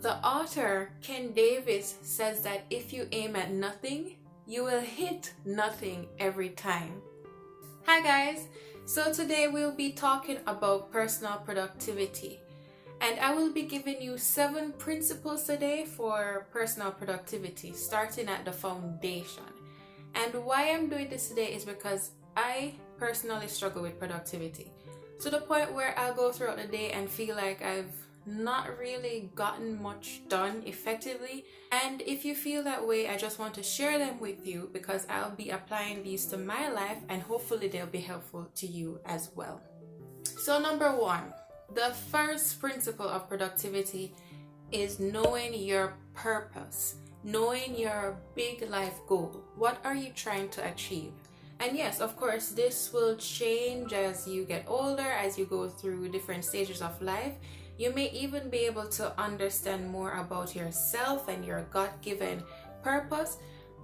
The author Ken Davis says that if you aim at nothing, you will hit nothing every time. Hi guys, so today we'll be talking about personal productivity, and I will be giving you 7 principles today for personal productivity, starting at the foundation. And why I'm doing this today is because I personally struggle with productivity, to the point where I'll go throughout the day and feel like I've not really gotten much done effectively. And if you feel that way, I just want to share them with you because I'll be applying these to my life and hopefully they'll be helpful to you as well. So number 1, the first principle of productivity is knowing your purpose, knowing your big life goal. What are you trying to achieve? And yes, of course, this will change as you get older, as you go through different stages of life. You may even be able to understand more about yourself and your God-given purpose,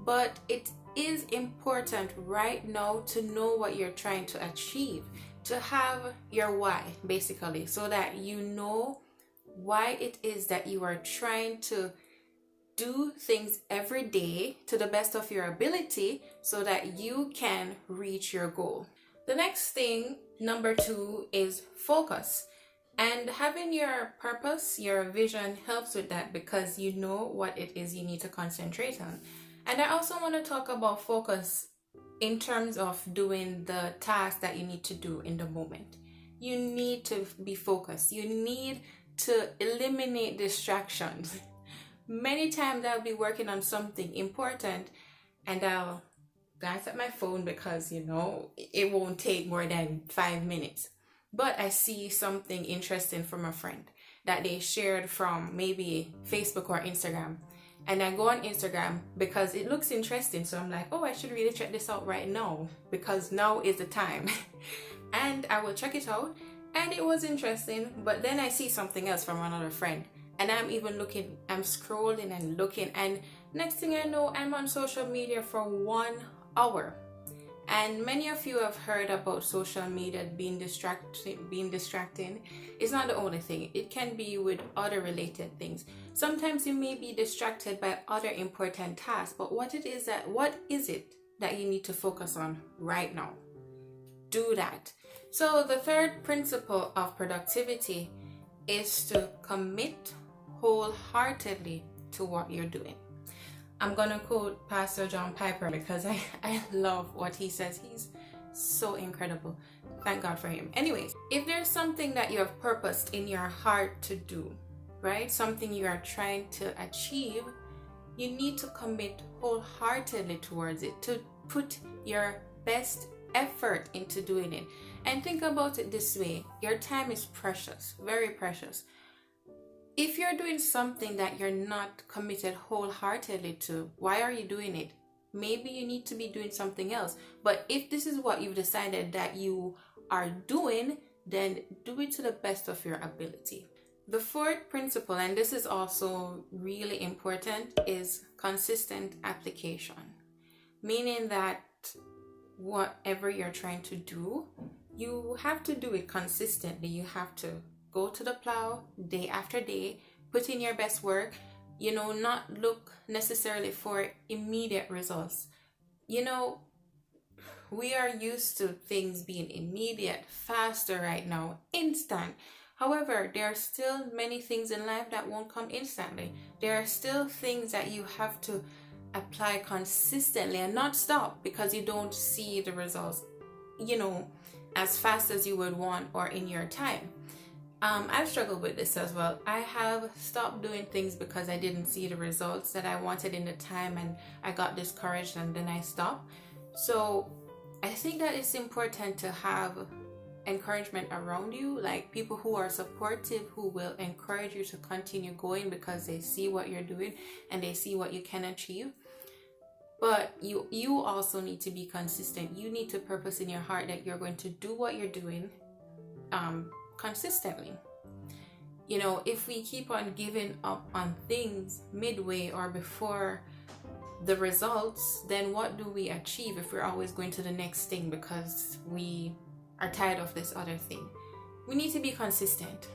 but it is important right now to know what you're trying to achieve, to have your why, basically, so that you know why it is that you are trying to do things every day to the best of your ability so that you can reach your goal. The next thing, number 2, is focus. And having your purpose, your vision helps with that because you know what it is you need to concentrate on. And I also want to talk about focus in terms of doing the task that you need to do in the moment. You need to be focused. You need to eliminate distractions. Many times I'll be working on something important and I'll glance at my phone because, it won't take more than 5 minutes. But I see something interesting from a friend that they shared from maybe Facebook or Instagram. And I go on Instagram because it looks interesting. So I'm like, oh, I should really check this out right now because now is the time. And I will check it out. And it was interesting. But then I see something else from another friend. And I'm even looking, I'm scrolling and looking. And next thing I know, I'm on social media for 1 hour. And many of you have heard about social media being distracting. It's not the only thing. It can be with other related things. Sometimes you may be distracted by other important tasks, but what is it that you need to focus on right now? Do that. So the third principle of productivity is to commit wholeheartedly to what you're doing. I'm gonna quote Pastor John Piper because I love what he says. He's so incredible. Thank God for him. Anyways, if there's something that you have purposed in your heart to do, right? Something you are trying to achieve, you need to commit wholeheartedly towards it, to put your best effort into doing it. And think about it this way. Your time is precious, very precious. If you're doing something that you're not committed wholeheartedly to, why are you doing it? Maybe you need to be doing something else. But if this is what you've decided that you are doing, then do it to the best of your ability. The fourth principle, and this is also really important, is consistent application. Meaning that whatever you're trying to do, you have to do it consistently. You have to go to the plow day after day, put in your best work, not look necessarily for immediate results. We are used to things being immediate, faster right now, instant. However, there are still many things in life that won't come instantly. There are still things that you have to apply consistently and not stop because you don't see the results, as fast as you would want or in your time. I've struggled with this as well. I have stopped doing things because I didn't see the results that I wanted in the time and I got discouraged and then I stopped. So I think that it's important to have encouragement around you, like people who are supportive, who will encourage you to continue going because they see what you're doing and they see what you can achieve. But you also need to be consistent. You need to purpose in your heart that you're going to do what you're doing consistently. If we keep on giving up on things midway or before the results, then what do we achieve if we're always going to the next thing because we are tired of this other thing? We need to be consistent.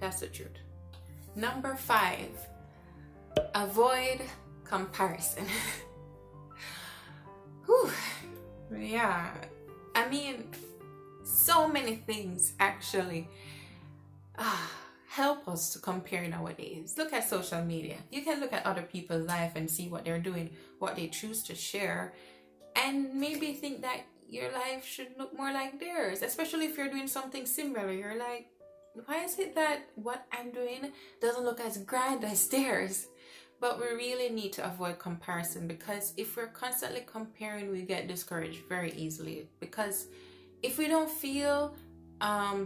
That's the truth. Number 5, avoid comparison. Whew. Yeah, I mean, so many things actually help us to compare nowadays. Look at social media. You can look at other people's life and see what they're doing, what they choose to share, and maybe think that your life should look more like theirs, especially if you're doing something similar. You're like, why is it that what I'm doing doesn't look as grand as theirs? But we really need to avoid comparison, because if we're constantly comparing, we get discouraged very easily. Because if we don't feel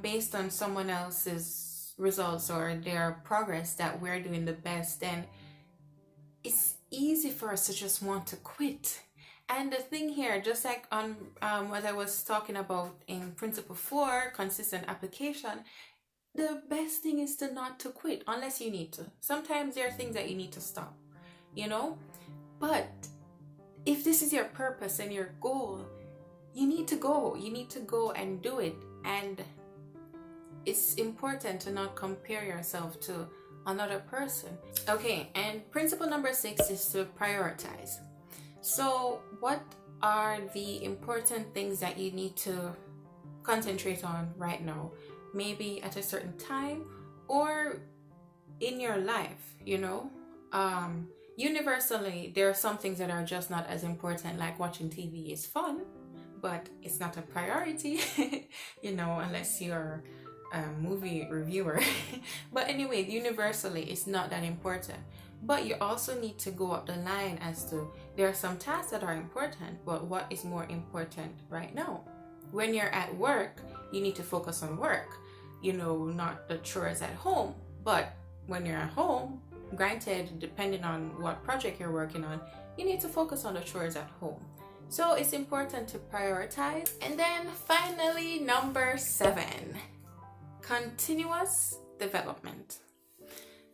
based on someone else's results or their progress that we're doing the best, then it's easy for us to just want to quit. And the thing here, just like on what I was talking about in principle 4, consistent application, the best thing is to not to quit unless you need to. Sometimes there are things that you need to stop, you know? But if this is your purpose and your goal, you need to go. You need to go and do it. And it's important to not compare yourself to another person. Okay, and principle number 6 is to prioritize. So what are the important things that you need to concentrate on right now? Maybe at a certain time or in your life, you know? Universally, there are some things that are just not as important, like watching TV is fun, but it's not a priority, you know, unless you're a movie reviewer. But anyway, universally, it's not that important. But you also need to go up the line as to, there are some tasks that are important, but what is more important right now? When you're at work, you need to focus on work, you know, not the chores at home. But when you're at home, granted, depending on what project you're working on, you need to focus on the chores at home. So it's important to prioritize. And then finally, number 7, continuous development.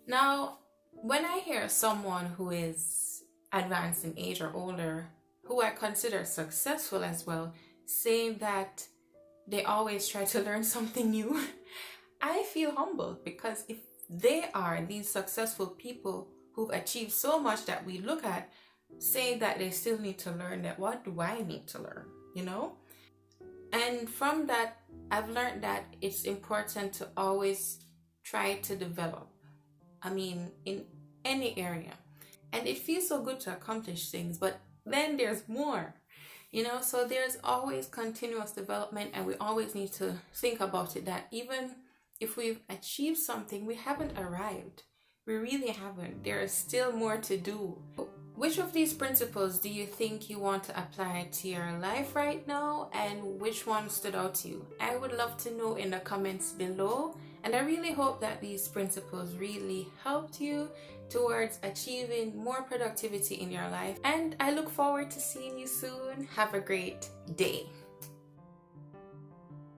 Now, when I hear someone who is advanced in age or older, who I consider successful as well, saying that they always try to learn something new, I feel humbled, because if they are these successful people who've achieved so much that we look at, say that they still need to learn, that what do I need to learn, you know? And from that, I've learned that it's important to always try to develop. I mean, in any area. And it feels so good to accomplish things, but then there's more, you know? So there's always continuous development, and we always need to think about it, that even if we've achieved something, we haven't arrived. We really haven't. There is still more to do. Which of these principles do you think you want to apply to your life right now, and which one stood out to you? I would love to know in the comments below, and I really hope that these principles really helped you towards achieving more productivity in your life, and I look forward to seeing you soon. Have a great day.